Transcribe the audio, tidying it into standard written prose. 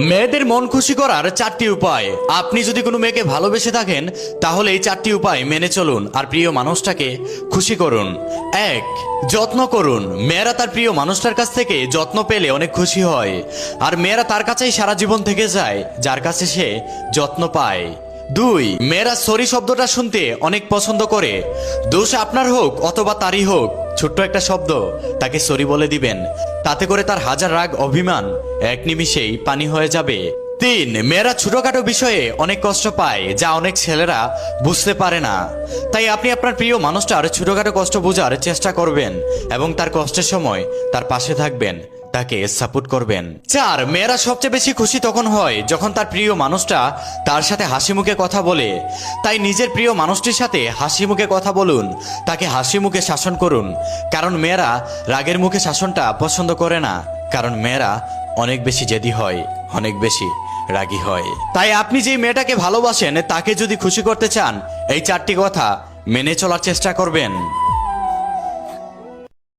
মেয়েদের মন খুশি করার 4টি উপায়। আপনি যদি কোনো মেয়েকে ভালোবেসে থাকেন তাহলে এই 4টি উপায় মেনে চলুন আর প্রিয় মানুষটাকে খুশি করুন। 1. যত্ন করুন। মেয়েরা তার প্রিয় মানুষটার কাছ থেকে যত্ন পেলে অনেক খুশি হয়, আর মেয়েরা তার কাছেই সারা জীবন থেকে যায় যার কাছে সে যত্ন পায়। 2. মেয়েরা সরি শব্দটা শুনতে অনেক পছন্দ করে। দোষ আপনার হোক অথবা তারই হোক, ছোট্ট একটা শব্দ তাকে সরি বলে দিবেন, তাতে করে তার হাজার রাগ অভিমান এক নিমিষেই পানি হয়ে যাবে। 3. মেয়েরা ছোটখাটো বিষয়ে অনেক কষ্ট পায় যা অনেক ছেলেরা বুঝতে পারে না, তাই আপনি আপনার প্রিয় মানুষটার ছোটখাটো কষ্ট বোঝার চেষ্টা করবেন এবং তার কষ্টের সময় তার পাশে থাকবেন, তাকে সাপোর্ট করবেন। 4. মেয়েরা সবচেয়ে বেশি খুশি তখন হয় যখন তার প্রিয় মানুষটা তার সাথে হাসি মুখে কথা বলে, তাই নিজের প্রিয় মানুষটির সাথে হাসি মুখে কথা বলুন, তাকে হাসি মুখে শাসন করুন, কারণ মেয়েরা রাগের মুখে শাসনটা পছন্দ করে না, কারণ মেয়েরা অনেক বেশি জেদি হয়, অনেক বেশি রাগী হয়। তাই আপনি যেই মেয়েটাকে ভালোবাসেন তাকে যদি খুশি করতে চান এই 4টি কথা মেনে চলার চেষ্টা করবেন।